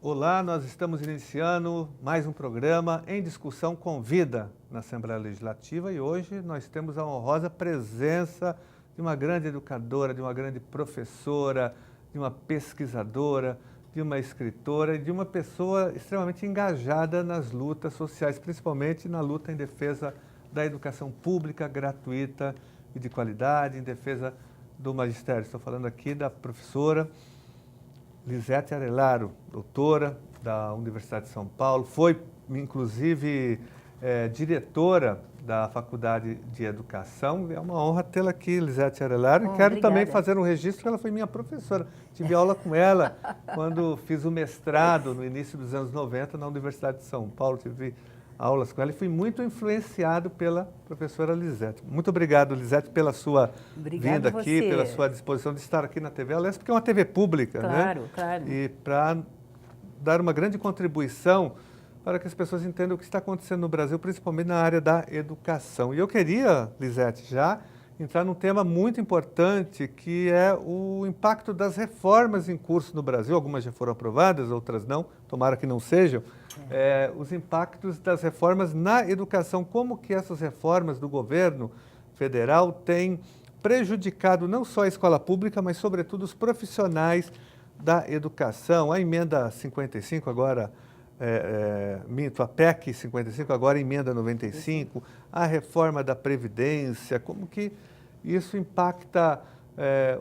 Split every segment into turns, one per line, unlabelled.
Olá, nós estamos iniciando mais um programa em discussão com vida na Assembleia Legislativa e hoje nós temos a honrosa presença de uma grande educadora, de uma grande professora, de uma pesquisadora, de uma escritora e de uma pessoa extremamente engajada nas lutas sociais, principalmente na luta em defesa da educação pública, gratuita e de qualidade, em defesa do magistério. Estou falando aqui da professora Lizete Arellaro, doutora da Universidade de São Paulo, foi inclusive diretora da Faculdade de Educação. É uma honra tê-la aqui, Lizete Arellaro. E quero também fazer um registro que ela foi minha professora. Tive aula com ela quando fiz o mestrado no início dos anos 90 na Universidade de São Paulo. Tive aulas com ela e fui muito influenciado pela professora Lizete. Muito obrigado, Lizete, pela sua vinda aqui, pela sua disposição de estar aqui na TV, aliás, porque é uma TV pública, né?
Claro, claro.
E para dar uma grande contribuição para que as pessoas entendam o que está acontecendo no Brasil, principalmente na área da educação. E eu queria, Lizete, já entrar num tema muito importante, que é o impacto das reformas em curso no Brasil. Algumas já foram aprovadas, outras não, tomara que não sejam. Os impactos das reformas na educação, como que essas reformas do governo federal têm prejudicado não só a escola pública, mas sobretudo os profissionais da educação. A emenda 55 agora, a PEC 55 agora emenda 95, a reforma da Previdência, como que isso impacta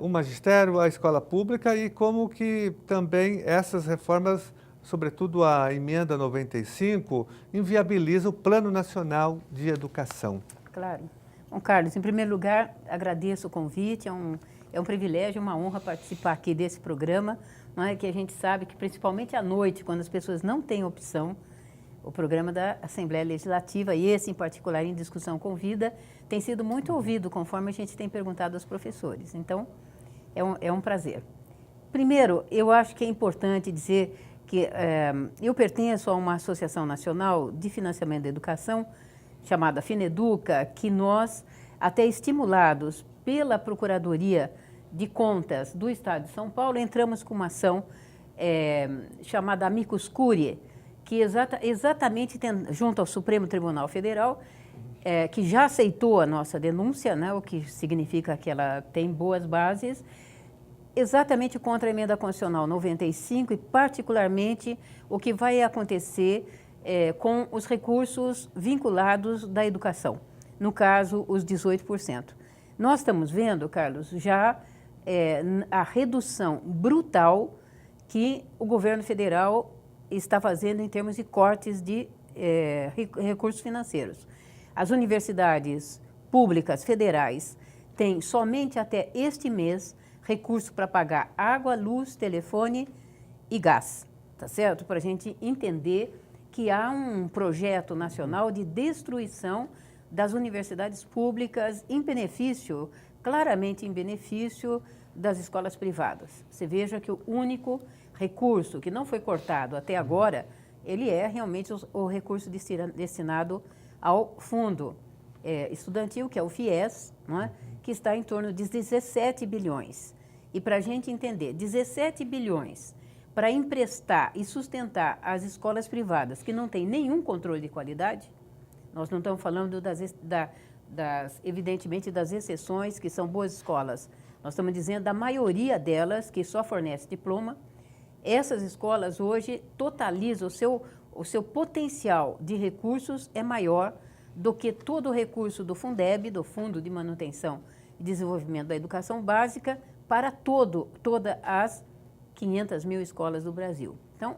o magistério, a escola pública e como que também essas reformas, sobretudo a emenda 95, inviabiliza o Plano Nacional de Educação.
Claro. Bom, Carlos, em primeiro lugar, agradeço o convite, é um privilégio, uma honra participar aqui desse programa, não é? Que a gente sabe que, principalmente à noite, quando as pessoas não têm opção, o programa da Assembleia Legislativa, e esse em particular em discussão com vida, tem sido muito ouvido, conforme a gente tem perguntado aos professores. Então, é um prazer. Primeiro, eu acho que é importante dizer que eu pertenço a uma associação nacional de financiamento da educação, chamada FINEDUCA, que nós, até estimulados pela Procuradoria de Contas do Estado de São Paulo, entramos com uma ação chamada Amicus Curiae, que exatamente junto ao Supremo Tribunal Federal, que já aceitou a nossa denúncia, né, o que significa que ela tem boas bases, exatamente contra a emenda constitucional 95 e particularmente o que vai acontecer com os recursos vinculados da educação, no caso os 18%. Nós estamos vendo, Carlos, já a redução brutal que o governo federal está fazendo em termos de cortes de recursos financeiros. As universidades públicas federais têm somente até este mês recurso para pagar água, luz, telefone e gás, tá certo? Para a gente entender que há um projeto nacional de destruição das universidades públicas em benefício, claramente em benefício das escolas privadas. Você veja que o único recurso que não foi cortado até agora, ele é realmente o recurso destinado ao fundo estudantil, que é o FIES, não é? Que está em torno de 17 bilhões. E para a gente entender, 17 bilhões para emprestar e sustentar as escolas privadas que não têm nenhum controle de qualidade, nós não estamos falando evidentemente das exceções, que são boas escolas, nós estamos dizendo da maioria delas, que só fornece diploma. Essas escolas hoje totalizam o seu potencial de recursos é maior do que todo o recurso do Fundeb, do Fundo de Manutenção e Desenvolvimento da Educação Básica, para todas as 500 mil escolas do Brasil. Então,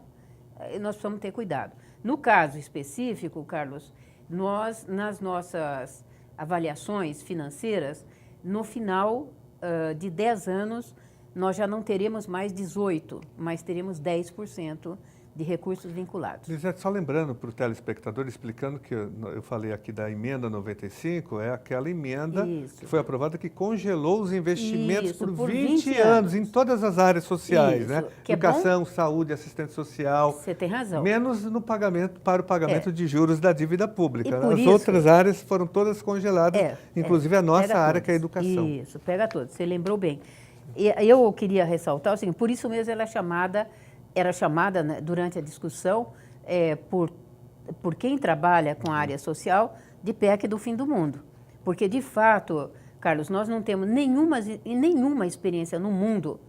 nós precisamos ter cuidado. No caso específico, Carlos, nós, nas nossas avaliações financeiras, no final de 10 anos, nós já não teremos mais 18%, mas teremos 10% de recursos vinculados.
Lizete, só lembrando para o telespectador, explicando que eu falei aqui da emenda 95, é aquela emenda que foi aprovada que congelou os investimentos por 20 anos em todas as áreas sociais, né? Educação, saúde, assistência social.
Você tem razão.
Menos no pagamento, para o pagamento de juros da dívida pública. As outras áreas foram todas congeladas, inclusive a nossa área, que é a educação.
Isso, pega todos. Você lembrou bem. Eu queria ressaltar o seguinte, por isso mesmo ela é chamada era chamada, né, durante a discussão por quem trabalha com a área social de PEC do fim do mundo. Porque, de fato, Carlos, nós não temos nenhuma experiência no mundo,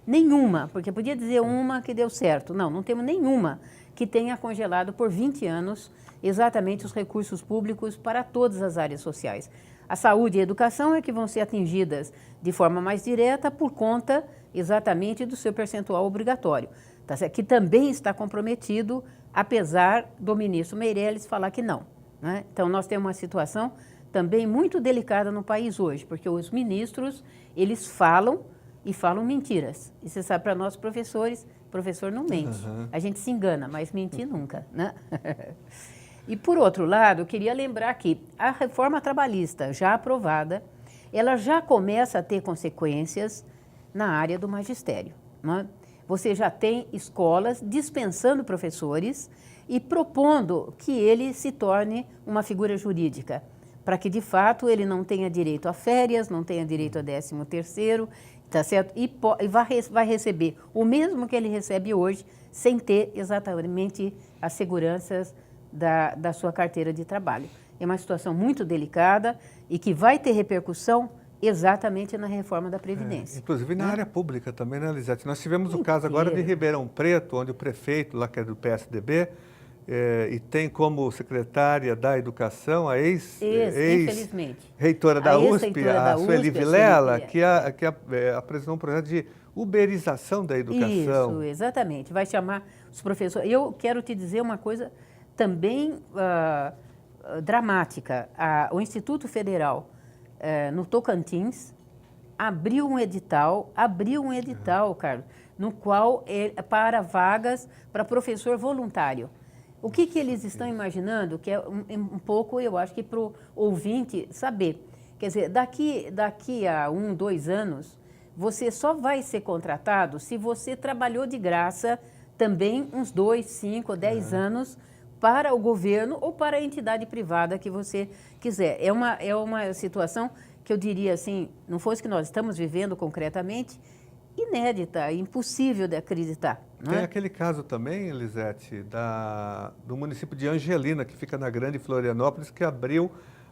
nenhuma, porque podia dizer uma que deu certo. Não temos nenhuma que tenha congelado por 20 anos exatamente os recursos públicos para todas as áreas sociais. A saúde e a educação é que vão ser atingidas de forma mais direta por conta exatamente do seu percentual obrigatório, tá certo? Que também está comprometido, apesar do ministro Meirelles falar que não, né? Então, nós temos uma situação também muito delicada no país hoje, porque os ministros, eles falam e falam mentiras. E você sabe, para nós professores, professor não mente. A gente se engana, mas mentir nunca, né? E, por outro lado, eu queria lembrar que a reforma trabalhista já aprovada, ela já começa a ter consequências na área do magistério, né? Você já tem escolas dispensando professores e propondo que ele se torne uma figura jurídica, para que, de fato, ele não tenha direito a férias, não tenha direito a 13º, tá certo? E vai receber o mesmo que ele recebe hoje, sem ter exatamente as seguranças da sua carteira de trabalho. É uma situação muito delicada e que vai ter repercussão exatamente na reforma da Previdência.
Inclusive na área pública também, né, Lisete? Nós tivemos o caso agora de Ribeirão Preto, onde o prefeito, lá que é do PSDB, e tem como secretária da Educação a ex-reitora da USP, a Sueli Vilela, que apresentou um projeto de uberização da educação.
Isso, exatamente. Vai chamar os professores. Eu quero te dizer uma coisa também dramática. O Instituto Federal, no Tocantins, abriu um edital, Carlos, no qual para vagas para professor voluntário. O que eles estão imaginando, que é um pouco, eu acho que para o ouvinte saber. Quer dizer, daqui a 1, 2 anos, você só vai ser contratado se você trabalhou de graça também uns 2, 5, 10 anos para o governo ou para a entidade privada que você quiser. É uma situação que eu diria assim, não fosse que nós estamos vivendo concretamente, inédita, impossível de acreditar.
Tem aquele caso também, Lisete, do município de Angelina, que fica na Grande Florianópolis, que abriu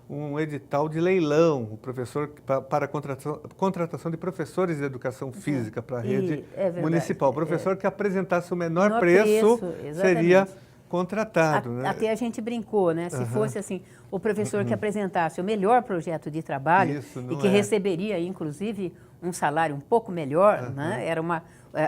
um edital de leilão, o professor para contratação de professores de educação física para a rede municipal. O professor que apresentasse o menor preço seria contratado. Né?
Até a gente brincou, né? Se fosse assim, o professor que apresentasse o melhor projeto de trabalho e que receberia, inclusive, um salário um pouco melhor, né?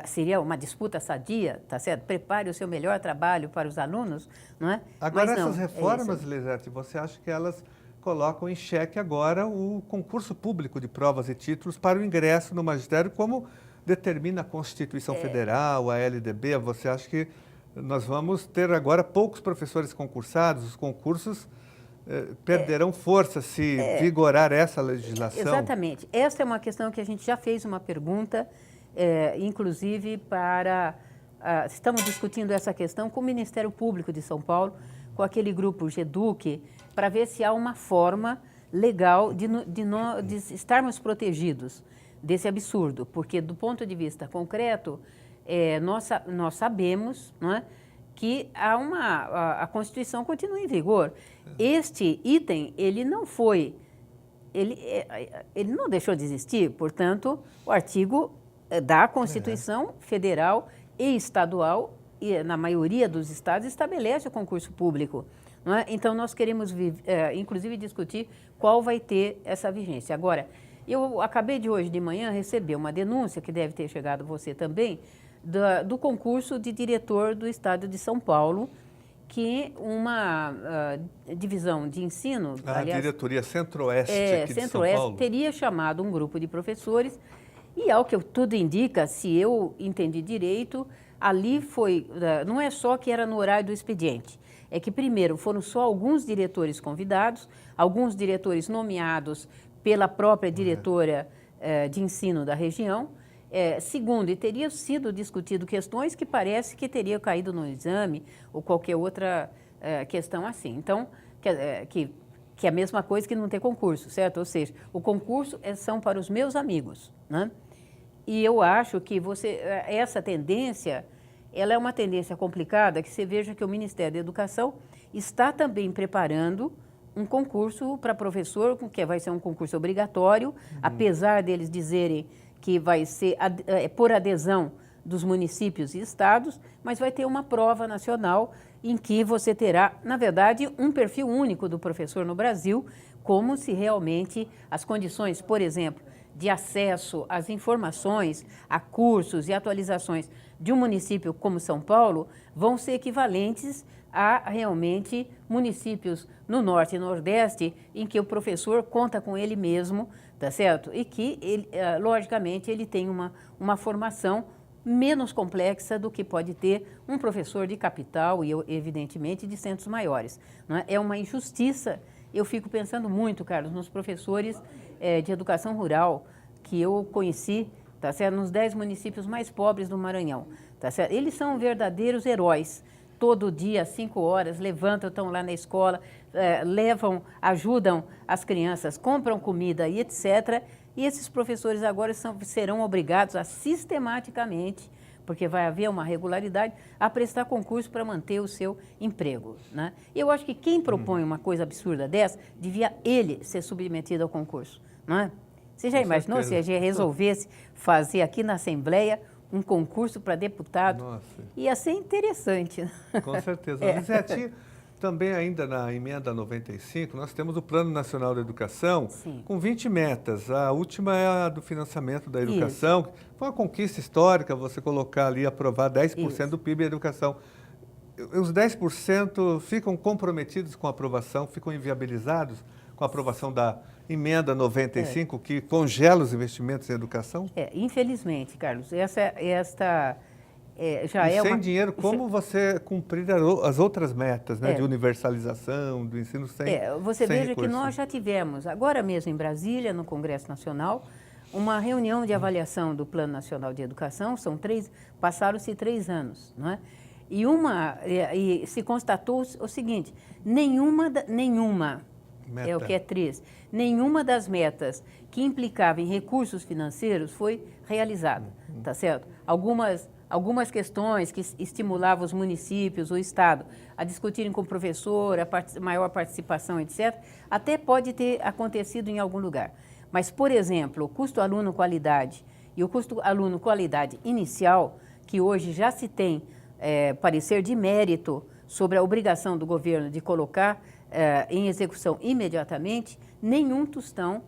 Seria uma disputa sadia, tá certo? Prepare o seu melhor trabalho para os alunos, não é?
Agora, essas reformas, Lisete, você acha que elas colocam em xeque agora o concurso público de provas e títulos para o ingresso no magistério, como determina a Constituição Federal, a LDB? Você acha que nós vamos ter agora poucos professores concursados? Os concursos perderão força se vigorar essa legislação?
Exatamente. Essa é uma questão que a gente já fez uma pergunta, inclusive estamos discutindo essa questão com o Ministério Público de São Paulo, com aquele grupo GEDUC, para ver se há uma forma legal de estarmos protegidos desse absurdo, porque do ponto de vista concreto, nós sabemos, não é, que a Constituição continua em vigor. Este item, ele não deixou de existir, portanto, o artigo da Constituição Federal e estadual, e na maioria dos estados, estabelece o concurso público. Não é? Então, nós queremos, inclusive, discutir qual vai ter essa vigência. Agora, eu acabei hoje de manhã receber uma denúncia, que deve ter chegado a você também, do concurso de diretor do Estado de São Paulo, que uma divisão de ensino...
aliás, Diretoria Centro-Oeste aqui de São Paulo.
Teria chamado um grupo de professores e, ao que tudo indica, se eu entendi direito, ali não é só que era no horário do expediente, é que, primeiro, foram só alguns diretores convidados, alguns diretores nomeados pela própria diretora de ensino da região. Segundo, e teria sido discutido questões que parece que teria caído no exame ou qualquer outra questão assim. Então, que é a mesma coisa que não ter concurso, certo? Ou seja, o concurso são para os meus amigos, né? E eu acho que essa tendência, ela é uma tendência complicada, que você veja que o Ministério da Educação está também preparando um concurso para professor, que vai ser um concurso obrigatório, apesar deles dizerem que vai ser por adesão dos municípios e estados, mas vai ter uma prova nacional em que você terá, na verdade, um perfil único do professor no Brasil, como se realmente as condições, por exemplo, de acesso às informações, a cursos e atualizações de um município como São Paulo vão ser equivalentes a realmente municípios no Norte e Nordeste em que o professor conta com ele mesmo, tá certo? E que, ele, logicamente, ele tem uma formação menos complexa do que pode ter um professor de capital e, evidentemente, de centros maiores. Não é? É uma injustiça. Eu fico pensando muito, Carlos, nos professores de educação rural que eu conheci, tá certo? Nos 10 municípios mais pobres do Maranhão. Tá certo? Eles são verdadeiros heróis. Todo dia, às 5 horas, levantam, estão lá na escola, levam, ajudam as crianças, compram comida e etc. E esses professores agora serão obrigados a sistematicamente, porque vai haver uma regularidade, a prestar concurso para manter o seu emprego. Né? Eu acho que quem propõe uma coisa absurda dessa, devia ele ser submetido ao concurso. Não é? Você já imaginou se a gente resolvesse fazer aqui na Assembleia um concurso para deputado?
Nossa.
Ia ser interessante.
Com certeza. Lisete, também ainda na emenda 95, nós temos o Plano Nacional da Educação,
Sim.
com 20 metas. A última é a do financiamento da educação. Isso. Foi uma conquista histórica você colocar ali, aprovar 10% Isso. do PIB em educação. Os 10% ficam comprometidos com a aprovação, ficam inviabilizados com a aprovação da emenda 95, que congela os investimentos em educação?
Infelizmente, Carlos, esta já
e
é
sem
uma...
dinheiro, como você cumprir as outras metas, né, de universalização, do ensino
você
sem
veja
recurso.
Que nós já tivemos, agora mesmo em Brasília, no Congresso Nacional, uma reunião de avaliação do Plano Nacional de Educação, passaram-se 3 anos, não é? E se constatou o seguinte, nenhuma meta. É o que é triste. Nenhuma das metas que implicava em recursos financeiros foi realizada, tá certo? Algumas questões que estimulavam os municípios, o Estado, a discutirem com o professor, maior participação, etc., até pode ter acontecido em algum lugar. Mas, por exemplo, o custo aluno-qualidade e o custo aluno-qualidade inicial, que hoje já se tem parecer de mérito sobre a obrigação do governo de colocar em execução imediatamente, nenhum tostão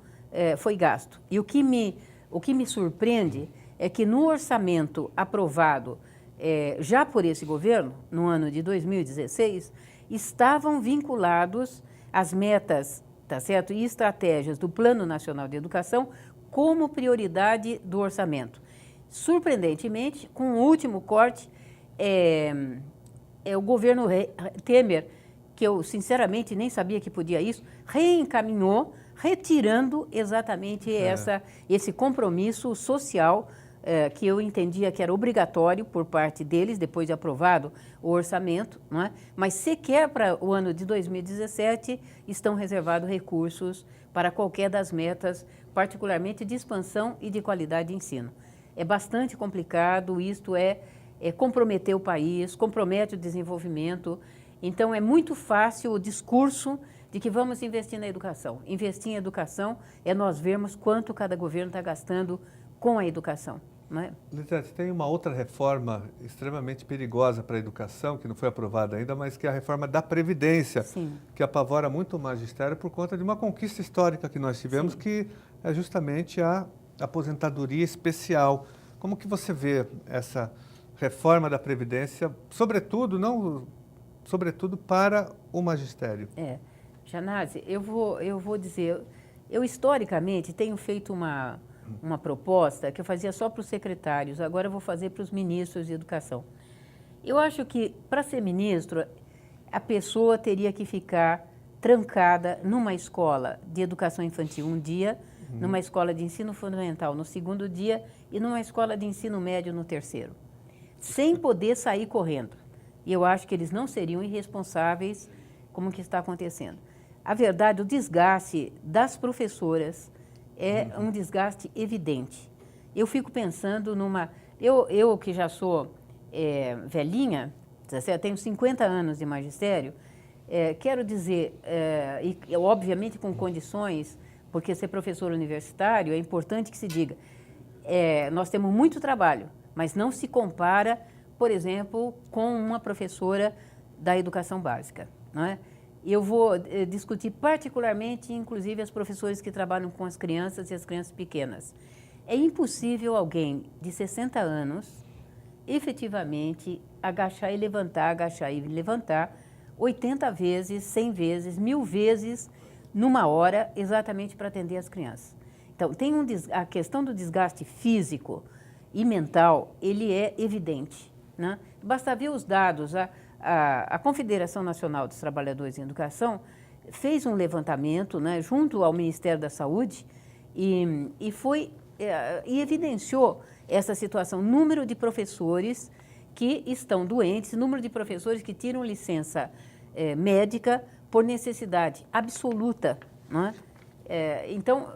foi gasto. E o que me surpreende é que no orçamento aprovado já por esse governo, no ano de 2016, estavam vinculados as metas, tá certo, e estratégias do Plano Nacional de Educação como prioridade do orçamento. Surpreendentemente, com o último corte, o governo Temer, que eu sinceramente nem sabia que podia isso, reencaminhou, retirando exatamente esse compromisso social que eu entendia que era obrigatório por parte deles, depois de aprovado o orçamento, não é? Mas sequer para o ano de 2017 estão reservados recursos para qualquer das metas, particularmente de expansão e de qualidade de ensino. É bastante complicado, isto comprometer o país, compromete o desenvolvimento. Então, é muito fácil o discurso de que vamos investir na educação. Investir em educação é nós vermos quanto cada governo está gastando com a educação. Não é?
Lisete, tem uma outra reforma extremamente perigosa para a educação, que não foi aprovada ainda, mas que é a reforma da Previdência,
Sim.
que apavora muito o magistério por conta de uma conquista histórica que nós tivemos, Sim. que é justamente a aposentadoria especial. Como que você vê essa reforma da Previdência, sobretudo para o magistério?
Janase, eu vou dizer, eu historicamente tenho feito uma proposta que eu fazia só para os secretários, agora eu vou fazer para os ministros de educação. Eu acho que, para ser ministro, a pessoa teria que ficar trancada numa escola de educação infantil um dia, numa escola de ensino fundamental no segundo dia e numa escola de ensino médio no terceiro, sem poder sair correndo. E eu acho que eles não seriam irresponsáveis como que está acontecendo. A verdade, o desgaste das professoras é um desgaste evidente. Eu fico pensando eu que já sou velhinha, tá certo? Tenho 50 anos de magistério, quero dizer, e obviamente com condições, porque ser professor universitário é importante que se diga, nós temos muito trabalho, mas não se compara, por exemplo, com uma professora da educação básica, não é? Eu vou discutir particularmente, inclusive, as professores que trabalham com as crianças e as crianças pequenas. É impossível alguém de 60 anos, efetivamente, agachar e levantar 80 vezes, 100 vezes, 1000 vezes numa hora, exatamente para atender as crianças. Então, a questão do desgaste físico e mental, ele é evidente, né? Basta ver os dados. A Confederação Nacional dos Trabalhadores em Educação fez um levantamento, né, junto ao Ministério da Saúde e evidenciou essa situação, número de professores que estão doentes, número de professores que tiram licença médica por necessidade absoluta, né? Então,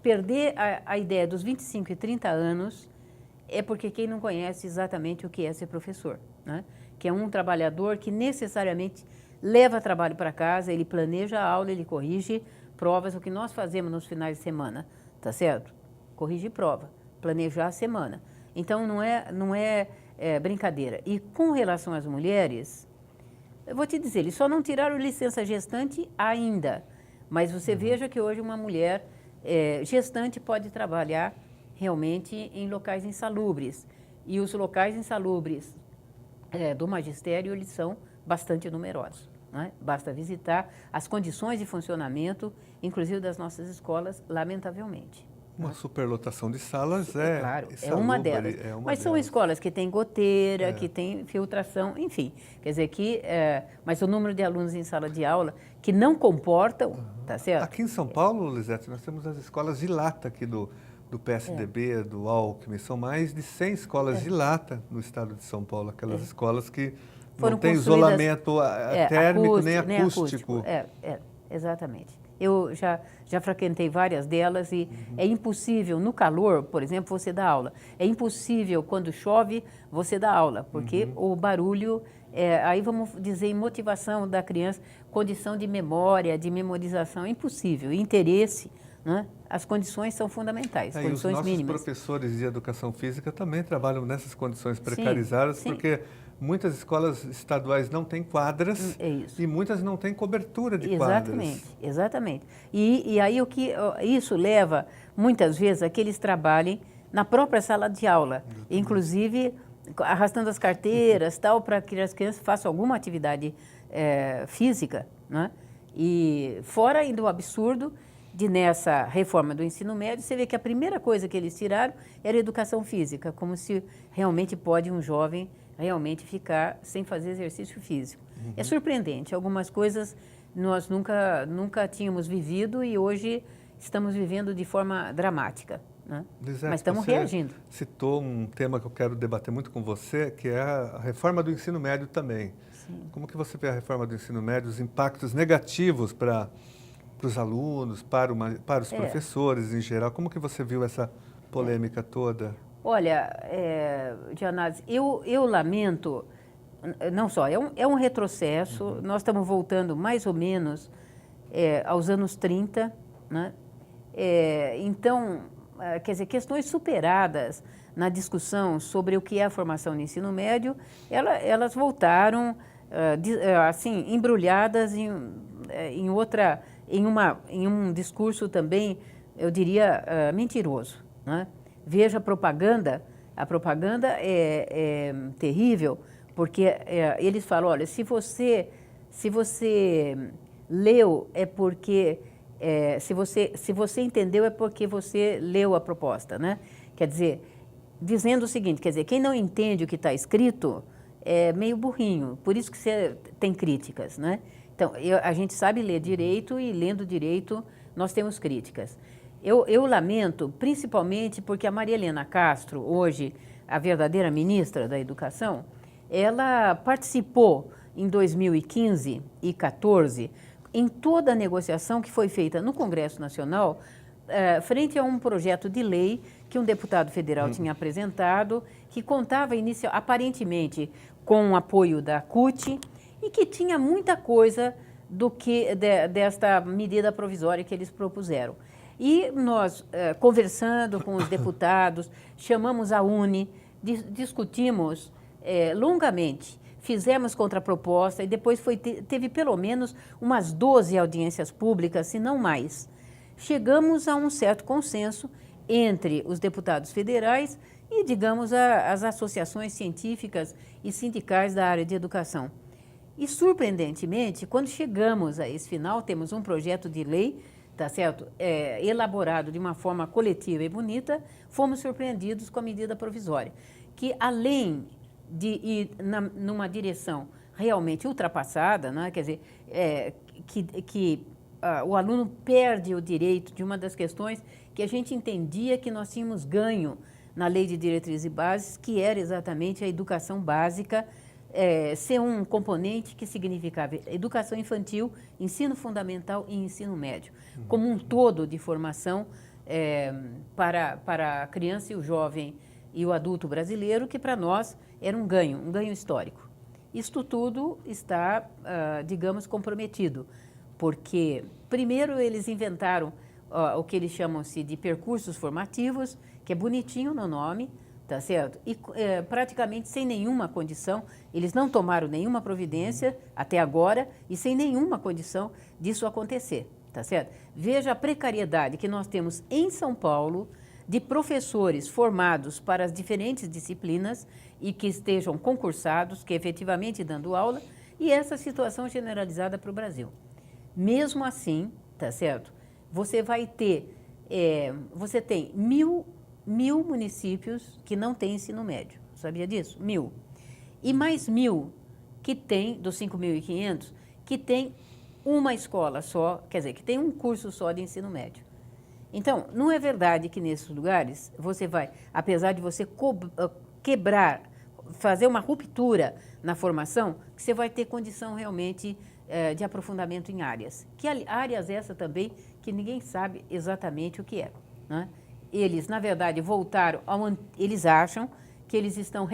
perder a ideia dos 25 e 30 anos é porque quem não conhece exatamente o que é ser professor, né? Que é um trabalhador que necessariamente leva trabalho para casa, ele planeja a aula, ele corrige provas, o que nós fazemos nos finais de semana, tá certo? Corrigir prova, planejar a semana. Então, não é brincadeira. E com relação às mulheres, eu vou te dizer, eles só não tiraram licença gestante ainda, mas você veja que hoje uma mulher gestante pode trabalhar realmente em locais insalubres. E os locais insalubres do magistério, eles são bastante numerosos, né? Basta visitar as condições de funcionamento, inclusive das nossas escolas, lamentavelmente.
Uma superlotação de salas
claro, é uma delas. Mas são escolas que têm goteira, que têm filtração, enfim. Quer dizer que, mas o número de alunos em sala de aula que não comportam, tá certo?
Aqui em São Paulo, Lisete, nós temos as escolas de lata aqui do PSDB, do Alckmin. São mais de 100 escolas de lata no estado de São Paulo, aquelas escolas que não têm isolamento térmico nem acústico.
Exatamente. Eu já frequentei várias delas e é impossível, no calor, por exemplo, você dar aula. É impossível, quando chove, você dar aula, porque o barulho, aí vamos dizer, em motivação da criança, condição de memória, de memorização, é impossível. Interesse, né? As condições são fundamentais, condições mínimas.
Os nossos professores de educação física também trabalham nessas condições precarizadas, porque muitas escolas estaduais não têm quadras e muitas não têm cobertura de quadras.
Exatamente. E aí isso leva, muitas vezes, a que eles trabalhem na própria sala de aula, inclusive arrastando as carteiras, tal, para que as crianças façam alguma atividade física, né? E fora ainda o absurdo de, nessa reforma do ensino médio, você vê que a primeira coisa que eles tiraram era a educação física, como se realmente pode um jovem realmente ficar sem fazer exercício físico. É surpreendente, algumas coisas nós nunca tínhamos vivido e hoje estamos vivendo de forma dramática, né?
Lisete,
mas estamos reagindo.
Citou um tema que eu quero debater muito com você, que é a reforma do ensino médio também.
Sim.
Como que você vê a reforma do ensino médio, os impactos negativos para os alunos, para os professores em geral? Como que você viu essa polêmica toda?
Olha, Gianazzi, eu lamento, não só, é um retrocesso, nós estamos voltando mais ou menos aos anos 30, né? Então, quer dizer, questões superadas na discussão sobre o que é a formação no ensino médio, elas voltaram, assim, embrulhadas em um discurso também, eu diria, mentiroso, né? Veja a propaganda é terrível, porque eles falam, olha, se você leu é porque, se você entendeu é porque você leu a proposta, né? Quer dizer, dizendo o seguinte, quer dizer, quem não entende o que está escrito é meio burrinho, por isso que você tem críticas, né? Então, a gente sabe ler direito e lendo direito nós temos críticas. Eu lamento, principalmente porque a Maria Helena Castro, hoje a verdadeira ministra da Educação, ela participou em 2015 e 2014 em toda a negociação que foi feita no Congresso Nacional frente a um projeto de lei que um deputado federal tinha apresentado, que contava aparentemente com o apoio da CUT e que tinha muita coisa desta medida provisória que eles propuseram. E nós, conversando com os deputados, chamamos a UNE, discutimos longamente, fizemos contraproposta e depois teve pelo menos umas 12 audiências públicas, se não mais. Chegamos a um certo consenso entre os deputados federais e, digamos, as associações científicas e sindicais da área de educação. E, surpreendentemente, quando chegamos a esse final, temos um projeto de lei, tá certo? Elaborado de uma forma coletiva e bonita, fomos surpreendidos com a medida provisória, que além de ir numa direção realmente ultrapassada, né? Quer dizer, o aluno perde o direito de uma das questões que a gente entendia que nós tínhamos ganho na Lei de Diretrizes e Bases, que era exatamente a educação básica, ser um componente que significava educação infantil, ensino fundamental e ensino médio, como um todo de formação para a criança e o jovem e o adulto brasileiro, que para nós era um ganho histórico. Isto tudo está, digamos, comprometido, porque primeiro eles inventaram o que eles chamam-se de percursos formativos, que é bonitinho no nome, tá certo? E praticamente sem nenhuma condição, eles não tomaram nenhuma providência até agora e sem nenhuma condição disso acontecer, tá certo? Veja a precariedade que nós temos em São Paulo de professores formados para as diferentes disciplinas e que estejam concursados, que efetivamente dando aula, e essa situação generalizada para o Brasil. Mesmo assim, tá certo? Você vai ter, você tem mil municípios que não têm ensino médio, sabia disso? 1.000. E mais 1.000 que tem, dos 5.500, que tem uma escola só, quer dizer, que tem um curso só de ensino médio. Então, não é verdade que nesses lugares você vai, apesar de você quebrar, fazer uma ruptura na formação, que você vai ter condição realmente de aprofundamento em áreas. Que áreas essa também que ninguém sabe exatamente o que é, né? Eles, na verdade, voltaram eles acham que eles estão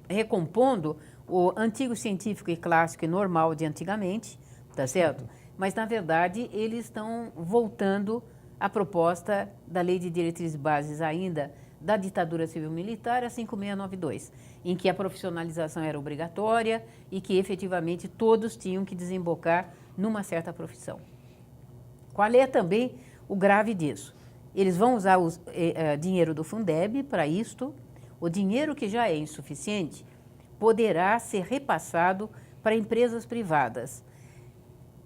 recompondo o antigo científico e clássico e normal de antigamente, tá certo? Mas, na verdade, eles estão voltando à proposta da Lei de Diretrizes e Bases ainda da ditadura civil-militar, a 5692, em que a profissionalização era obrigatória e que, efetivamente, todos tinham que desembocar numa certa profissão. Qual é também o grave disso? Eles vão usar o dinheiro do Fundeb para isto. O dinheiro que já é insuficiente poderá ser repassado para empresas privadas.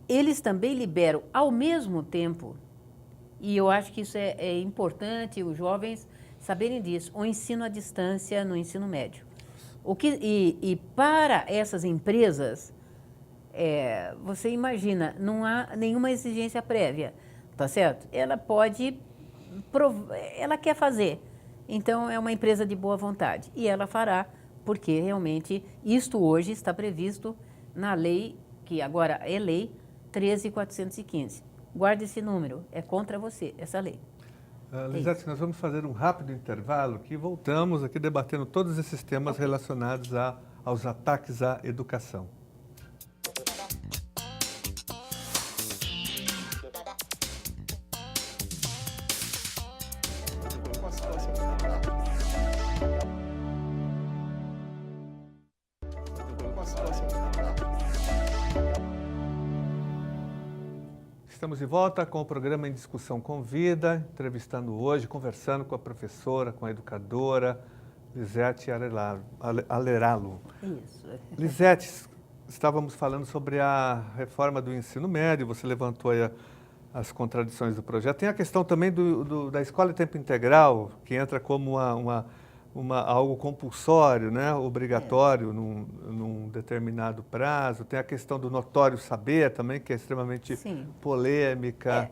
Eles também liberam, ao mesmo tempo, e eu acho que isso é importante, os jovens saberem disso, o ensino à distância no ensino médio. E para essas empresas, você imagina, não há nenhuma exigência prévia, tá certo? Ela quer fazer, então é uma empresa de boa vontade e ela fará, porque realmente isto hoje está previsto na lei, que agora é lei 13.415. Guarde esse número, é contra você essa lei.
Lisete, nós vamos fazer um rápido intervalo que voltamos aqui debatendo todos esses temas relacionados aos ataques à educação. Estamos de volta com o programa Em Discussão com Vida, entrevistando hoje, conversando com a professora, com a educadora, Lisete Aleralo.
Isso.
Lisete, estávamos falando sobre a reforma do ensino médio, você levantou aí as contradições do projeto. Tem a questão também da escola de tempo integral, que entra como algo compulsório, né? Obrigatório num determinado prazo. Tem a questão do notório saber também, que é extremamente polêmica.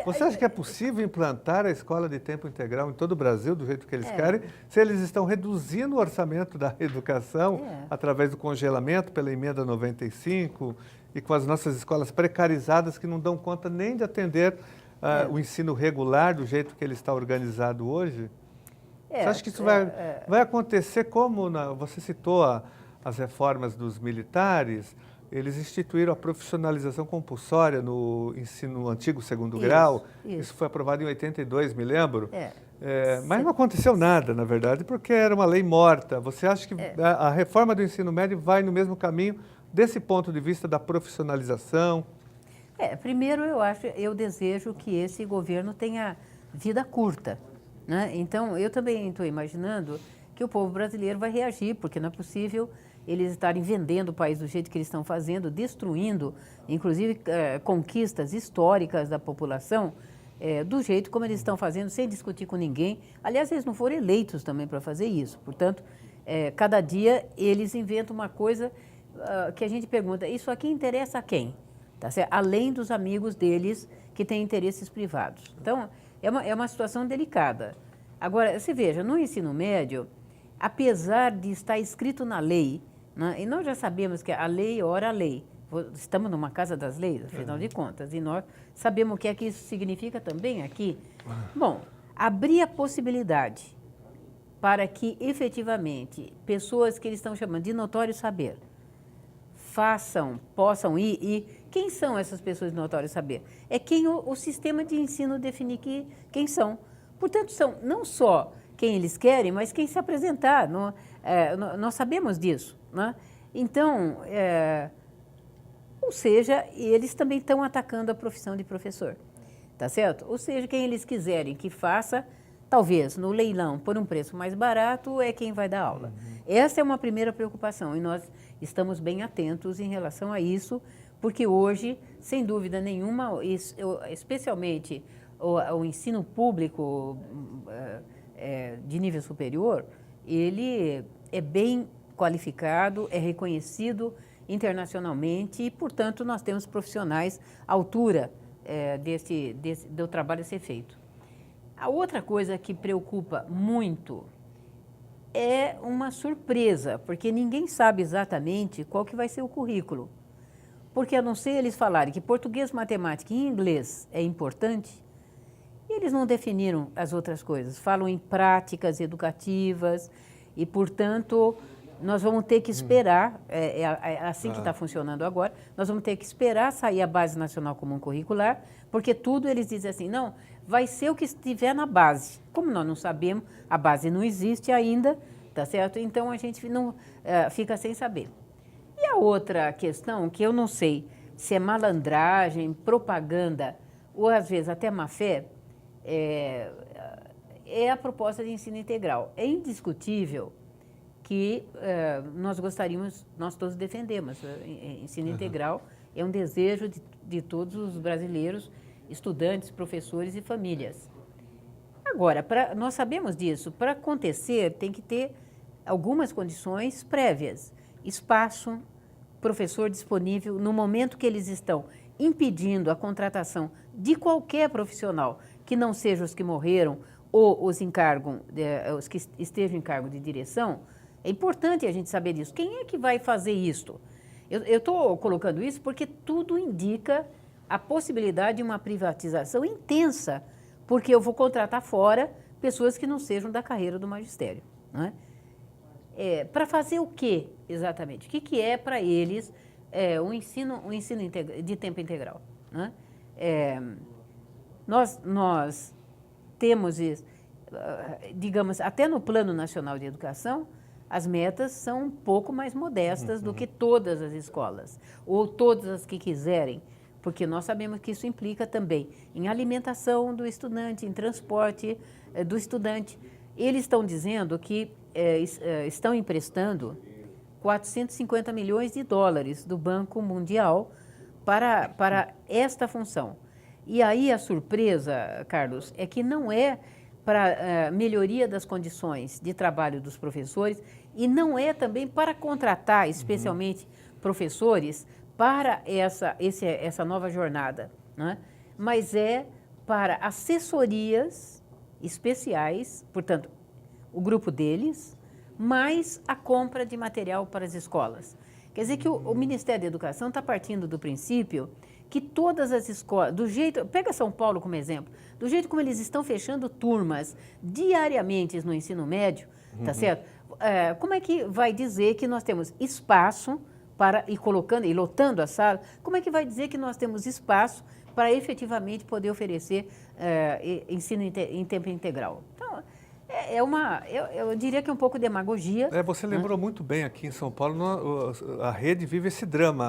Você acha que é possível implantar a escola de tempo integral em todo o Brasil, do jeito que eles querem, se eles estão reduzindo o orçamento da educação através do congelamento pela emenda 95 e com as nossas escolas precarizadas que não dão conta nem de atender o ensino regular do jeito que ele está organizado hoje? Você acha que isso vai acontecer como, você citou as reformas dos militares, eles instituíram a profissionalização compulsória no ensino antigo segundo grau, isso foi aprovado em 82, me lembro, mas não aconteceu nada, na verdade, porque era uma lei morta. Você acha que a reforma do ensino médio vai no mesmo caminho desse ponto de vista da profissionalização?
Primeiro eu desejo que esse governo tenha vida curta, né? Então, eu também estou imaginando que o povo brasileiro vai reagir, porque não é possível eles estarem vendendo o país do jeito que eles estão fazendo, destruindo, inclusive, conquistas históricas da população, do jeito como eles estão fazendo, sem discutir com ninguém. Aliás, eles não foram eleitos também para fazer isso. Portanto, cada dia eles inventam uma coisa que a gente pergunta, isso aqui interessa a quem? Tá certo? Além dos amigos deles que têm interesses privados. Então, é uma situação delicada. Agora, você veja, no ensino médio, apesar de estar escrito na lei, né, e nós já sabemos que a lei ora a lei, estamos numa casa das leis, afinal de contas, e nós sabemos o que é que isso significa também aqui. Bom, abrir a possibilidade para que, efetivamente, pessoas que eles estão chamando de notório saber, possam ir, e quem são essas pessoas de notório saber? É quem o sistema de ensino definir quem são. Portanto, são não só quem eles querem, mas quem se apresentar. Nós sabemos disso, né? Então, ou seja, eles também estão atacando a profissão de professor, tá certo? Ou seja, quem eles quiserem que faça, talvez no leilão, por um preço mais barato, é quem vai dar aula. Essa é uma primeira preocupação e nós estamos bem atentos em relação a isso, porque hoje, sem dúvida nenhuma, especialmente o ensino público de nível superior, ele é bem qualificado, é reconhecido internacionalmente e, portanto, nós temos profissionais à altura do trabalho a ser feito. A outra coisa que preocupa muito é uma surpresa, porque ninguém sabe exatamente qual que vai ser o currículo. Porque, a não ser eles falarem que português, matemática e inglês é importante, eles não definiram as outras coisas. Falam em práticas educativas e, portanto, nós vamos ter que esperar, assim que está funcionando agora, nós vamos ter que esperar sair a Base Nacional Comum Curricular, porque tudo eles dizem assim, não, vai ser o que estiver na base. Como nós não sabemos, a base não existe ainda, tá certo? Então, a gente não fica sem saber. E a outra questão, que eu não sei se é malandragem, propaganda, ou às vezes até má-fé, é a proposta de ensino integral. É indiscutível que nós todos defendemos. Ensino integral é um desejo de todos os brasileiros, estudantes, professores e famílias. Agora, nós sabemos disso, para acontecer tem que ter algumas condições prévias. Espaço, professor disponível, no momento que eles estão impedindo a contratação de qualquer profissional, que não sejam os que morreram ou os que estejam em cargo de direção, é importante a gente saber disso. Quem é que vai fazer isso? Eu estou colocando isso porque tudo indica a possibilidade de uma privatização intensa, porque eu vou contratar fora pessoas que não sejam da carreira do magistério, não é? Para fazer o quê, exatamente? O que é para eles o ensino de tempo integral? Né? Nós temos, digamos, até no Plano Nacional de Educação, as metas são um pouco mais modestas do que todas as escolas, ou todas as que quiserem, porque nós sabemos que isso implica também em alimentação do estudante, em transporte do estudante. Eles estão dizendo que estão emprestando 450 milhões de dólares do Banco Mundial para esta função. E aí a surpresa, Carlos, é que não é para melhoria das condições de trabalho dos professores e não é também para contratar, especialmente professores, para essa nova jornada, né? Mas é para assessorias especiais, portanto, o grupo deles, mais a compra de material para as escolas. Quer dizer que o Ministério da Educação está partindo do princípio que todas as escolas, do jeito, pega São Paulo como exemplo, do jeito como eles estão fechando turmas diariamente no ensino médio, tá certo? Como é que vai dizer que nós temos espaço para ir colocando e lotando a sala? Como é que vai dizer que nós temos espaço para efetivamente poder oferecer ensino em tempo integral? Então, eu diria que é um pouco demagogia.
Você lembrou muito bem, aqui em São Paulo, a rede vive esse drama.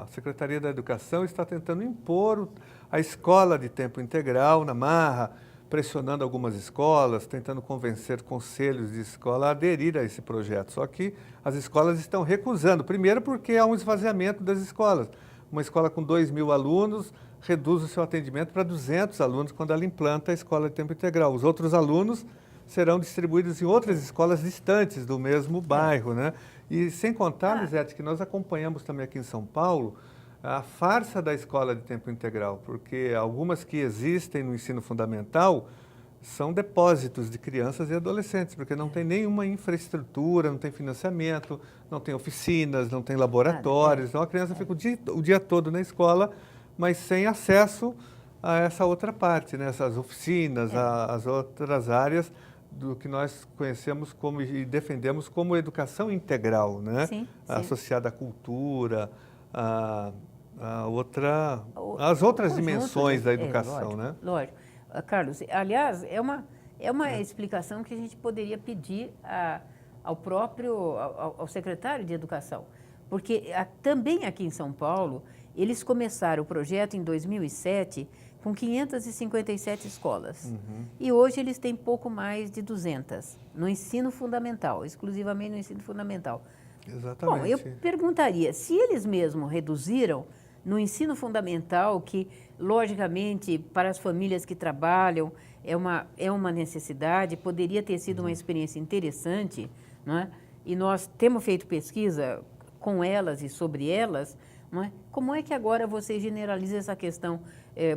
A Secretaria da Educação está tentando impor a escola de tempo integral na marra, pressionando algumas escolas, tentando convencer conselhos de escola a aderir a esse projeto. Só que as escolas estão recusando. Primeiro porque há um esvaziamento das escolas. Uma escola com 2.000 alunos reduz o seu atendimento para 200 alunos quando ela implanta a escola de tempo integral. Os outros alunos serão distribuídos em outras escolas distantes do mesmo bairro, né? E sem contar, Lisete, que nós acompanhamos também aqui em São Paulo a farsa da escola de tempo integral, porque algumas que existem no ensino fundamental são depósitos de crianças e adolescentes, porque não tem nenhuma infraestrutura, não tem financiamento, não tem oficinas, não tem laboratórios. Então a criança fica o dia todo na escola, mas sem acesso a essa outra parte, né? Essas oficinas, as outras áreas do que nós conhecemos como e defendemos como educação integral, né?
Sim,
associada à cultura, às outras dimensões da educação,
lógico,
né?
Lógico. Carlos, aliás, é uma explicação que a gente poderia pedir ao secretário de Educação, porque também aqui em São Paulo, eles começaram o projeto em 2007 com 557 escolas. E hoje eles têm pouco mais de 200 no ensino fundamental, exclusivamente no ensino fundamental.
Exatamente.
Bom, eu perguntaria, se eles mesmos reduziram no ensino fundamental, que logicamente para as famílias que trabalham é uma necessidade, poderia ter sido uma experiência interessante, não é? E nós temos feito pesquisa com elas e sobre elas, não é? Como é que agora você generaliza essa questão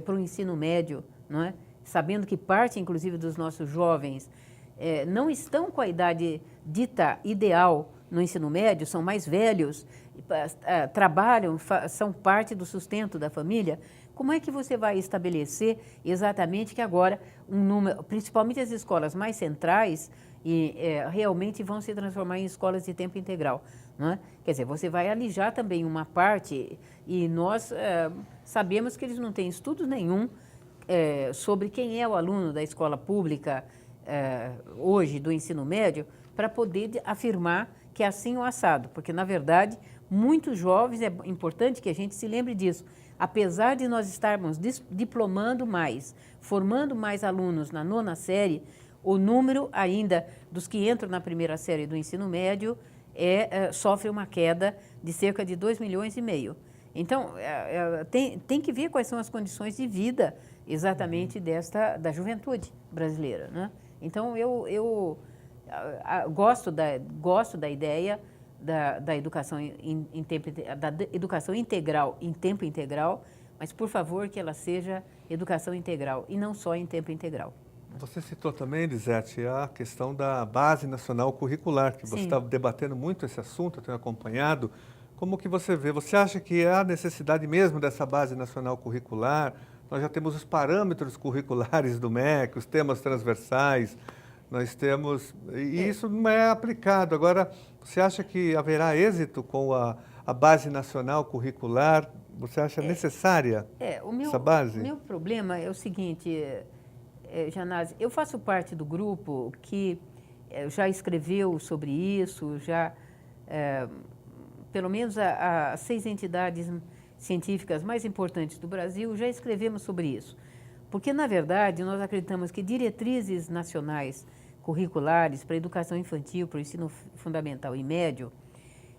para o ensino médio, não é? Sabendo que parte, inclusive, dos nossos jovens não estão com a idade dita ideal no ensino médio, são mais velhos, trabalham, são parte do sustento da família. Como é que você vai estabelecer exatamente que agora um número, principalmente as escolas mais centrais, realmente vão se transformar em escolas de tempo integral, não é? Quer dizer, você vai alijar também uma parte, e nós sabemos que eles não têm estudo nenhum sobre quem é o aluno da escola pública hoje, do ensino médio, para poder afirmar que é assim o assado, porque, na verdade, muitos jovens, é importante que a gente se lembre disso, apesar de nós estarmos diplomando mais, formando mais alunos na 9ª série, o número ainda dos que entram na 1ª série do ensino médio sofre uma queda de cerca de 2,5 milhões. Então, tem que ver quais são as condições de vida exatamente da juventude brasileira, né? Então, eu gosto da ideia da educação da educação integral em tempo integral, mas, por favor, que ela seja educação integral e não só em tempo integral.
Você citou também, Lisete, a questão da Base Nacional Curricular, que você está debatendo muito esse assunto, eu tenho acompanhado. Como que você vê? Você acha que há necessidade mesmo dessa Base Nacional Curricular? Nós já temos os parâmetros curriculares do MEC, os temas transversais, nós temos... E isso não é aplicado. Agora, você acha que haverá êxito com a Base Nacional Curricular? Você acha necessária essa base?
O meu problema é o seguinte... Janase, eu faço parte do grupo que já escreveu sobre isso, pelo menos as 6 entidades científicas mais importantes do Brasil já escrevemos sobre isso. Porque, na verdade, nós acreditamos que diretrizes nacionais curriculares para a educação infantil, para o ensino fundamental e médio,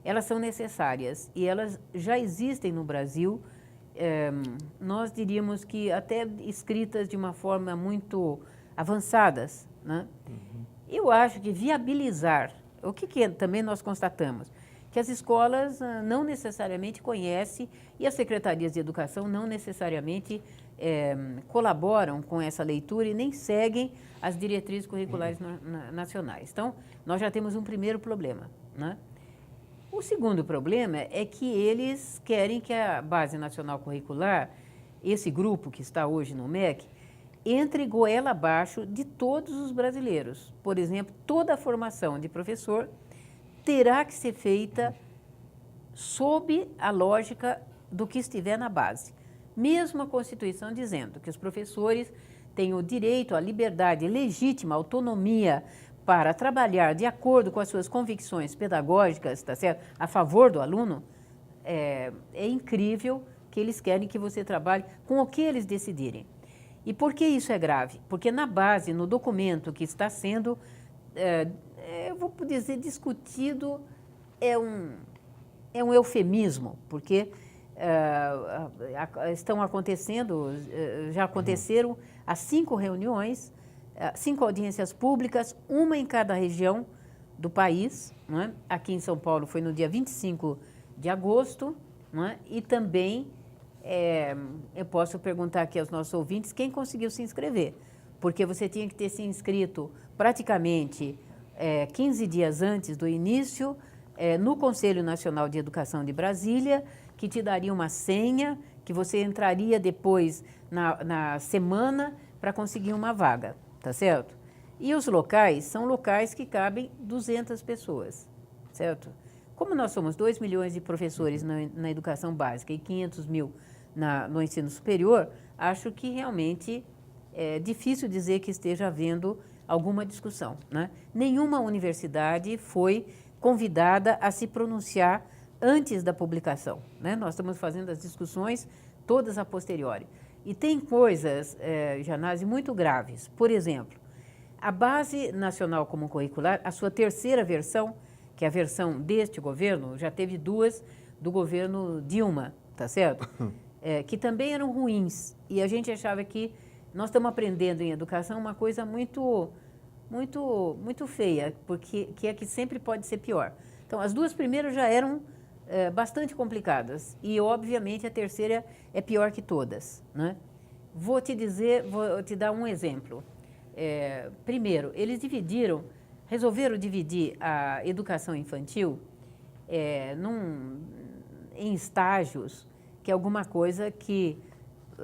elas são necessárias e elas já existem no Brasil. Nós diríamos que até escritas de uma forma muito avançadas, né? Eu acho que viabilizar, o que também nós constatamos, que as escolas não necessariamente conhecem e as secretarias de educação não necessariamente colaboram com essa leitura e nem seguem as diretrizes curriculares nacionais. Então, nós já temos um primeiro problema, né? O segundo problema é que eles querem que a Base Nacional Curricular, esse grupo que está hoje no MEC, entre goela abaixo de todos os brasileiros. Por exemplo, toda a formação de professor terá que ser feita sob a lógica do que estiver na base. Mesmo a Constituição dizendo que os professores têm o direito à liberdade legítima, autonomia para trabalhar de acordo com as suas convicções pedagógicas, tá certo? A favor do aluno, é incrível que eles querem que você trabalhe com o que eles decidirem. E por que isso é grave? Porque na base, no documento que está sendo, eu vou dizer, discutido, é um eufemismo, porque estão acontecendo, já aconteceram as 5 reuniões, 5 audiências públicas, uma em cada região do país, não é? Aqui em São Paulo foi no dia 25 de agosto, não é? E também eu posso perguntar aqui aos nossos ouvintes quem conseguiu se inscrever, porque você tinha que ter se inscrito praticamente 15 dias antes do início, no Conselho Nacional de Educação de Brasília, que te daria uma senha, que você entraria depois na semana para conseguir uma vaga, tá certo? E os locais são locais que cabem 200 pessoas, certo? Como nós somos 2 milhões de professores na educação básica e 500 mil no ensino superior, acho que realmente é difícil dizer que esteja havendo alguma discussão, né? Nenhuma universidade foi convidada a se pronunciar antes da publicação, né? Nós estamos fazendo as discussões todas a posteriori. E tem coisas, Janase, muito graves. Por exemplo, a Base Nacional Comum Curricular, a sua terceira versão, que é a versão deste governo, já teve 2 do governo Dilma, tá certo? Que também eram ruins. E a gente achava que nós estamos aprendendo em educação uma coisa muito feia, porque é que sempre pode ser pior. Então, as 2 primeiras já eram bastante complicadas e, obviamente, a terceira é pior que todas, né? Vou te dar um exemplo. Primeiro, eles resolveram dividir a educação infantil em estágios, que é alguma coisa que,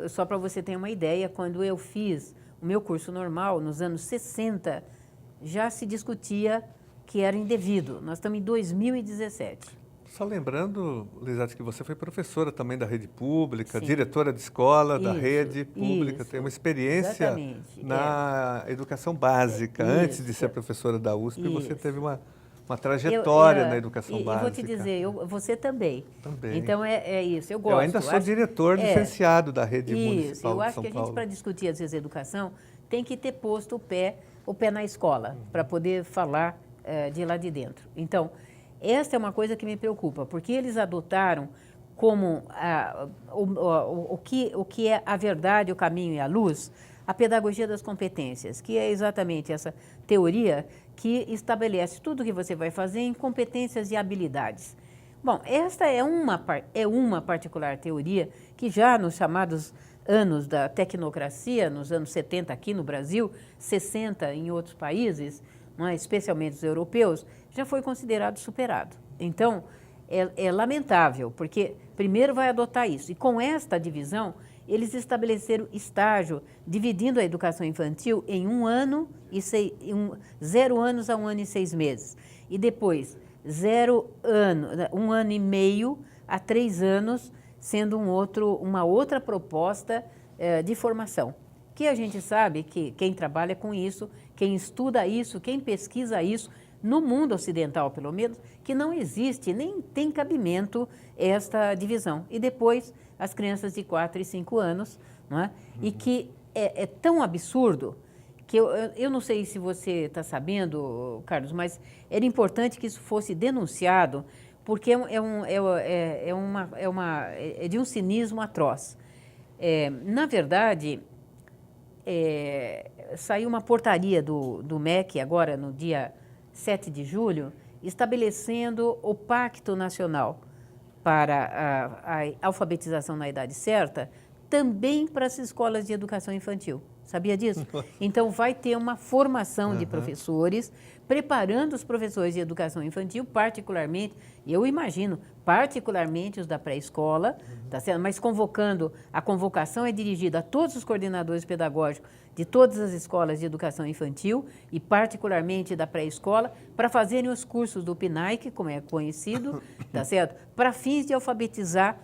só para você ter uma ideia, quando eu fiz o meu curso normal, nos anos 60, já se discutia que era indevido. Nós estamos em 2017.
Só lembrando, Lisete, que você foi professora também da rede pública,
Sim.
Diretora de escola da
Isso,
rede pública,
isso.
tem uma experiência
Exatamente,
na educação básica.
Isso.
Antes de ser professora da USP, você
Isso.
teve uma trajetória na educação
e
básica.
vou te dizer, você também.
Também.
Então, é isso, eu gosto.
Eu ainda sou diretor licenciado da rede municipal
Isso, eu acho
de São
que a
Paulo.
gente, para discutir, às vezes, educação, tem que ter posto o pé na escola, para poder falar de lá de dentro. Então, esta é uma coisa que me preocupa, porque eles adotaram como o que é a verdade, o caminho e a luz, a pedagogia das competências, que é exatamente essa teoria que estabelece tudo o que você vai fazer em competências e habilidades. Bom, esta é uma particular teoria que já nos chamados anos da tecnocracia, nos anos 70 aqui no Brasil, 60 em outros países, não é, especialmente os europeus, já foi considerado superado. Então, é lamentável, porque primeiro vai adotar isso. E com esta divisão, eles estabeleceram estágio, dividindo a educação infantil em 1 ano e 0 anos a 1 ano e 6 meses. E depois, 1 ano e meio a 3 anos, sendo uma outra proposta de formação. Que a gente sabe que quem trabalha com isso, quem estuda isso, quem pesquisa isso, no mundo ocidental, pelo menos, que não existe, nem tem cabimento esta divisão. E depois, as crianças de 4 e 5 anos, não é? E que é tão absurdo que eu não sei se você está sabendo, Carlos, mas era importante que isso fosse denunciado, porque é de um cinismo atroz. Na verdade, saiu uma portaria do MEC agora, no dia 7 de julho, estabelecendo o Pacto Nacional para a alfabetização na idade certa, também para as escolas de educação infantil, Sabia disso? Então, vai ter uma formação de professores, preparando os professores de educação infantil, particularmente, eu imagino, particularmente os da pré-escola, tá certo? Mas a convocação é dirigida a todos os coordenadores pedagógicos de todas as escolas de educação infantil e particularmente da pré-escola, para fazerem os cursos do PNAEC, como é conhecido, tá certo? Para fins de alfabetizar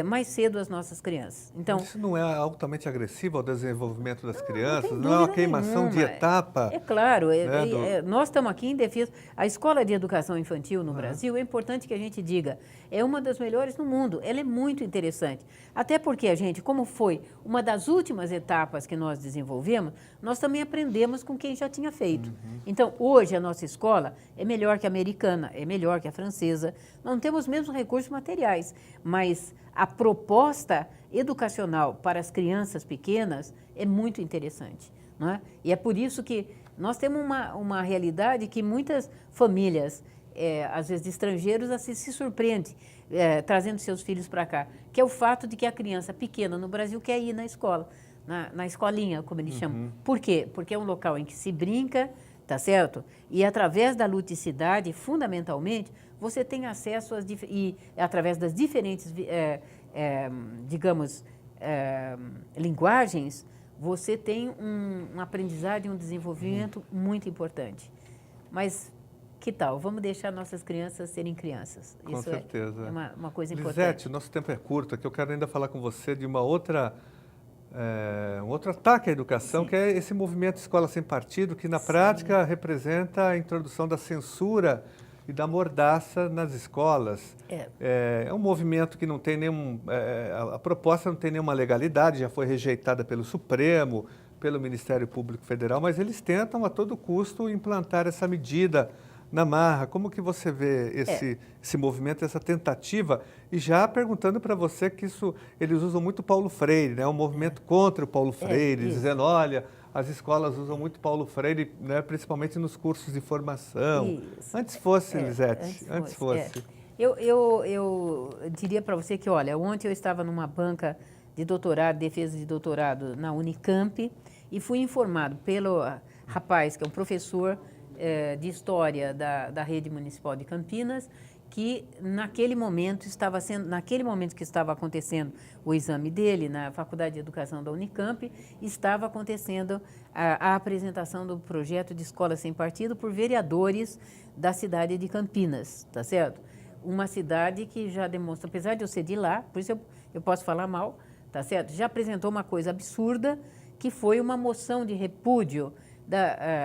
mais cedo as nossas crianças. Então,
isso não é altamente agressivo ao desenvolvimento das crianças?
tem
Não é uma
dúvida
queimação de
nenhuma.
etapa?
É claro,
né,
nós estamos aqui em defesa. A escola de educação infantil no Brasil, é importante que a gente diga, é uma das melhores no mundo. Ela é muito interessante. Até porque a gente, como foi uma das últimas etapas que nós desenvolvemos, nós também aprendemos com quem já tinha feito. Então, hoje a nossa escola é melhor que a americana, é melhor que a francesa. Não temos os mesmos recursos materiais, mas a proposta educacional para as crianças pequenas é muito interessante. Não é? E é por isso que nós temos uma realidade que muitas famílias, às vezes de estrangeiros, assim, se surpreendem trazendo seus filhos para cá, que é o fato de que a criança pequena no Brasil quer ir na escola, na escolinha, como eles chamam. Por quê? Porque é um local em que se brinca, tá certo? E através da ludicidade, fundamentalmente, você tem acesso e através das diferentes, digamos, linguagens, você tem um aprendizado e um desenvolvimento muito importante. Mas que tal? Vamos deixar nossas crianças serem crianças.
Com
Isso
certeza.
é uma coisa importante.
Lisete, nosso tempo é curto, aqui eu quero ainda falar com você de um outro ataque à educação, que é esse movimento Escola Sem Partido, que na prática representa a introdução da censura e da mordaça nas escolas. É um movimento que não tem a proposta não tem nenhuma legalidade, já foi rejeitada pelo Supremo, pelo Ministério Público Federal, mas eles tentam a todo custo implantar essa medida na marra. Como que você vê esse movimento, essa tentativa? E já perguntando para você que eles usam muito Paulo Freire, né? Um movimento contra o Paulo Freire, dizendo, olha, as escolas usam muito Paulo Freire, né, principalmente nos cursos de formação.
Isso.
Antes fosse, Lisete, antes fosse.
Eu diria para você que, olha, ontem eu estava numa banca de doutorado, defesa de doutorado na Unicamp, e fui informado pelo rapaz, que é um professor de História da Rede Municipal de Campinas, que naquele momento que estava acontecendo o exame dele na Faculdade de Educação da Unicamp, estava acontecendo a apresentação do projeto de Escola Sem Partido por vereadores da cidade de Campinas, tá certo? Uma cidade que já demonstra, apesar de eu ser de lá, por isso eu posso falar mal, tá certo? Já apresentou uma coisa absurda, que foi uma moção de repúdio.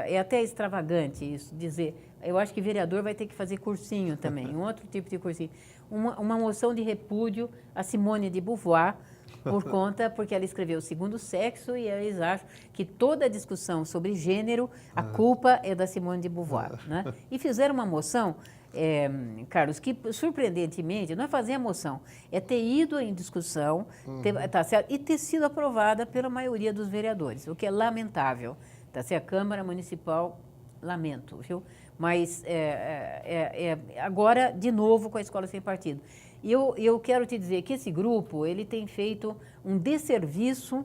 É até extravagante isso, dizer, eu acho que vereador vai ter que fazer cursinho também, um outro tipo de cursinho. Uma moção de repúdio a Simone de Beauvoir, porque ela escreveu O Segundo Sexo, e eles acham que toda a discussão sobre gênero, a culpa é da Simone de Beauvoir. Né? E fizeram uma moção, Carlos, que surpreendentemente, não é fazer a moção, é ter ido em discussão, tá certo? E ter sido aprovada pela maioria dos vereadores, o que é lamentável. Tá certo? A Câmara Municipal, lamento, viu? Mas agora, de novo, com a Escola Sem Partido. E eu quero te dizer que esse grupo, ele tem feito um desserviço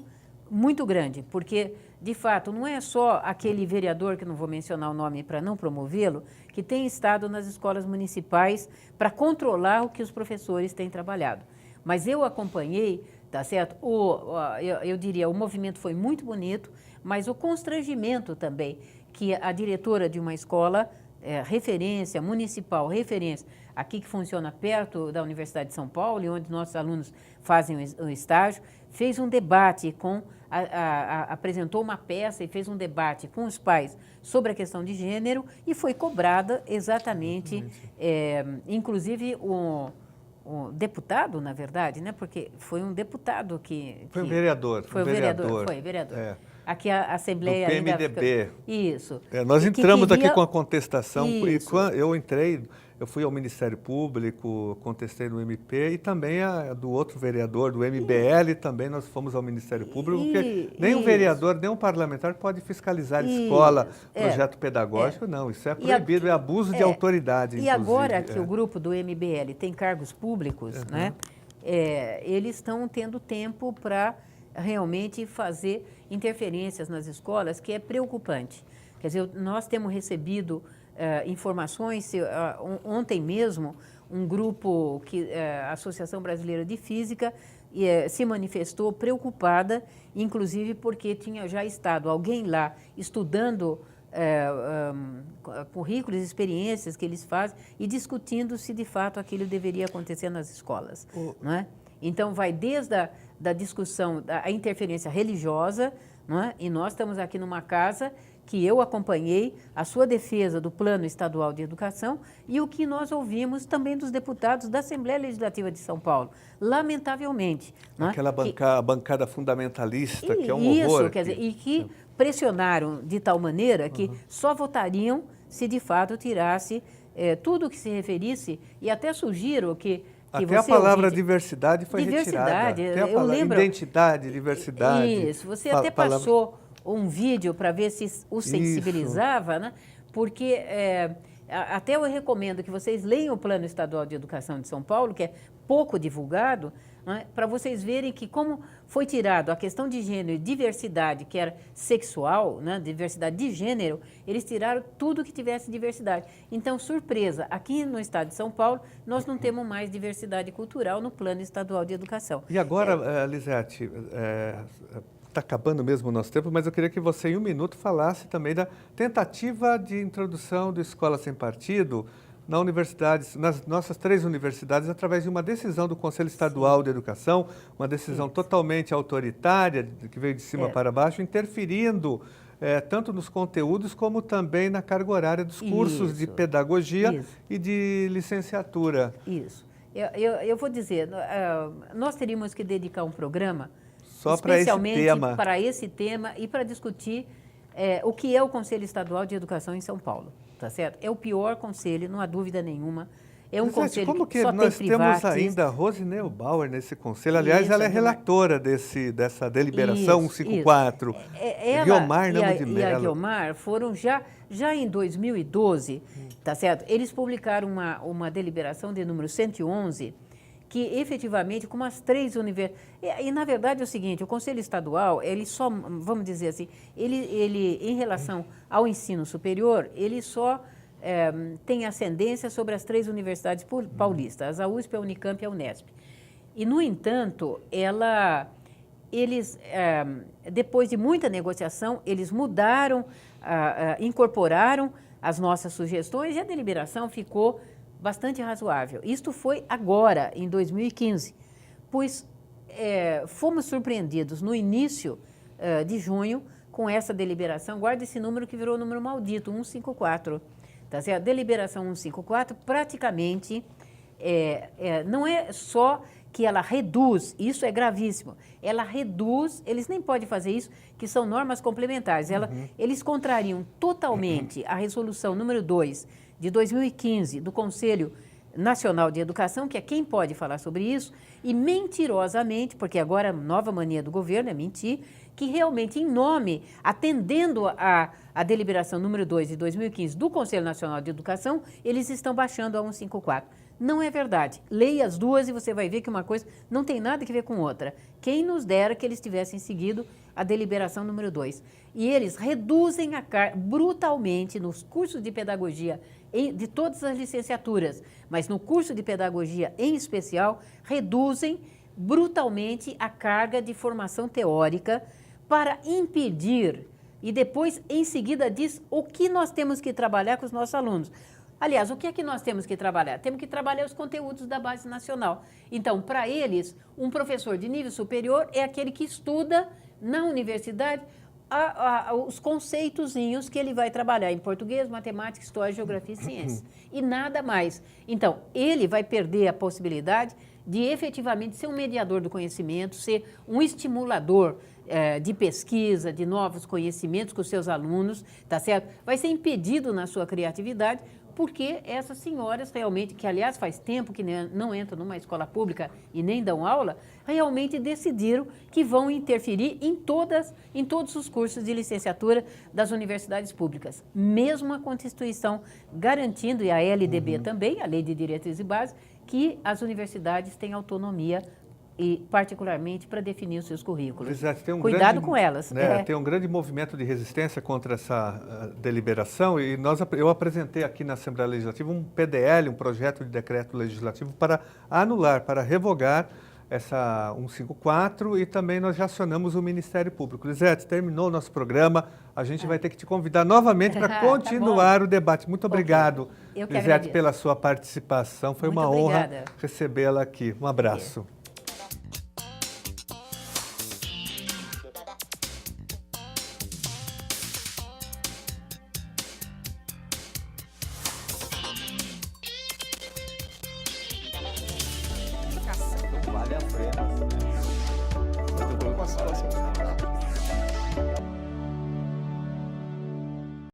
muito grande, porque, de fato, não é só aquele vereador, que não vou mencionar o nome para não promovê-lo, que tem estado nas escolas municipais para controlar o que os professores têm trabalhado. Mas eu acompanhei, tá certo? Eu diria, o movimento foi muito bonito, mas o constrangimento também, que a diretora de uma escola, referência, municipal, referência, aqui que funciona perto da Universidade de São Paulo, e onde nossos alunos fazem o estágio, fez um debate apresentou uma peça e fez um debate com os pais sobre a questão de gênero, e foi cobrada exatamente, inclusive o deputado, na verdade, né? Porque foi um deputado que...
Foi um vereador.
Foi vereador. Aqui a Assembleia...
Do PMDB.
Isso.
Nós entramos
queria...
aqui com a contestação.
Isso.
E quando eu fui ao Ministério Público, contestei no MP, e também do outro vereador, do MBL, também nós fomos ao Ministério Público, porque nem um vereador, nem um parlamentar pode fiscalizar escola, projeto pedagógico, não. Isso é proibido, é abuso de autoridade,
inclusive. E agora que o grupo do MBL tem cargos públicos, né, eles estão tendo tempo para realmente fazer interferências nas escolas, que é preocupante. Quer dizer, nós temos recebido informações, ontem mesmo, um grupo, a Associação Brasileira de Física, se manifestou preocupada, inclusive porque tinha já estado alguém lá estudando currículos, experiências que eles fazem e discutindo se de fato aquilo deveria acontecer nas escolas. Não é? Então, vai desde a discussão da interferência religiosa, não é? E nós estamos aqui numa casa que eu acompanhei a sua defesa do Plano Estadual de Educação e o que nós ouvimos também dos deputados da Assembleia Legislativa de São Paulo, lamentavelmente. Não é?
Aquela bancada fundamentalista, que é um
isso,
horror.
Quer dizer, e que pressionaram de tal maneira que só votariam se de fato tirasse tudo que se referisse, e até sugiro que
até a palavra diversidade foi retirada. Até a palavra
lembro,
identidade, diversidade.
Isso, você até passou um vídeo para ver se o sensibilizava, né? Porque até eu recomendo que vocês leiam o Plano Estadual de Educação de São Paulo, que é pouco divulgado, né? Para vocês verem que como foi tirado a questão de gênero e diversidade, que era sexual, né? Diversidade de gênero, eles tiraram tudo que tivesse diversidade. Então, surpresa, aqui no estado de São Paulo, nós não temos mais diversidade cultural no Plano Estadual de Educação.
E agora, Lisete, está acabando mesmo o nosso tempo, mas eu queria que você, em um minuto, falasse também da tentativa de introdução do Escola Sem Partido na universidade, nas nossas 3 universidades, através de uma decisão do Conselho Estadual de Educação, uma decisão totalmente autoritária, que veio de cima para baixo, interferindo tanto nos conteúdos como também na carga horária dos cursos de pedagogia e de licenciatura.
Isso. Eu vou dizer, nós teríamos que dedicar um programa
só
especialmente para esse tema e para discutir o que é o Conselho Estadual de Educação em São Paulo, tá certo? É o pior conselho, não há dúvida nenhuma. É um conselho
como que
só
nós
tem
temos ainda a Rose Neubauer nesse conselho? Aliás, ela é relatora dessa deliberação 154. Guiomar Namo de Mello.
E a Guiomar foram já em 2012, tá certo? Eles publicaram uma deliberação de número 111, que efetivamente, como as 3 universidades... E, na verdade, é o seguinte, o Conselho Estadual, ele só, vamos dizer assim, ele em relação ao ensino superior, ele só tem ascendência sobre as 3 universidades paulistas, a USP, a Unicamp e a Unesp. E, no entanto, eles, depois de muita negociação, eles mudaram, incorporaram as nossas sugestões e a deliberação ficou bastante razoável. Isto foi agora, em 2015, pois fomos surpreendidos no início de junho com essa deliberação. Guarda esse número que virou o número maldito, 154. Tá certo? A deliberação 154 praticamente não é só que ela reduz, isso é gravíssimo, ela reduz, eles nem podem fazer isso, que são normas complementares, eles contrariam totalmente a resolução número 2 de 2015 do Conselho Nacional de Educação, que é quem pode falar sobre isso, e mentirosamente, porque agora a nova mania do governo é mentir, que realmente em nome, atendendo a deliberação número 2 de 2015 do Conselho Nacional de Educação, eles estão baixando a 154. Não é verdade. Leia as duas e você vai ver que uma coisa não tem nada a ver com outra. Quem nos dera que eles tivessem seguido a deliberação número 2. E eles reduzem a carga brutalmente nos cursos de pedagogia de todas as licenciaturas, mas no curso de pedagogia em especial, reduzem brutalmente a carga de formação teórica para impedir, e depois, em seguida, diz o que nós temos que trabalhar com os nossos alunos. Aliás, o que é que nós temos que trabalhar? Temos que trabalhar os conteúdos da base nacional. Então, para eles, um professor de nível superior é aquele que estuda na universidade os conceitozinhos que ele vai trabalhar em português, matemática, história, geografia e ciência. E nada mais. Então, ele vai perder a possibilidade de efetivamente ser um mediador do conhecimento, ser um estimulador de pesquisa, de novos conhecimentos com os seus alunos, tá certo? Vai ser impedido na sua criatividade, porque essas senhoras realmente, que aliás faz tempo que não entram numa escola pública e nem dão aula, realmente decidiram que vão interferir em todos os cursos de licenciatura das universidades públicas. Mesmo a Constituição garantindo, e a LDB também, a Lei de Diretrizes e Bases, que as universidades têm autonomia e particularmente para definir os seus currículos.
Lisete, tem um
Cuidado
grande,
com elas.
né, Tem um grande movimento de resistência contra essa deliberação e eu apresentei aqui na Assembleia Legislativa um PDL, um projeto de decreto legislativo para anular, para revogar essa 154 e também nós já acionamos o Ministério Público. Lisete, terminou o nosso programa, a gente vai ter que te convidar novamente para continuar o debate. Muito obrigado, Lisete, pela sua participação. Foi uma honra recebê-la aqui. Um abraço.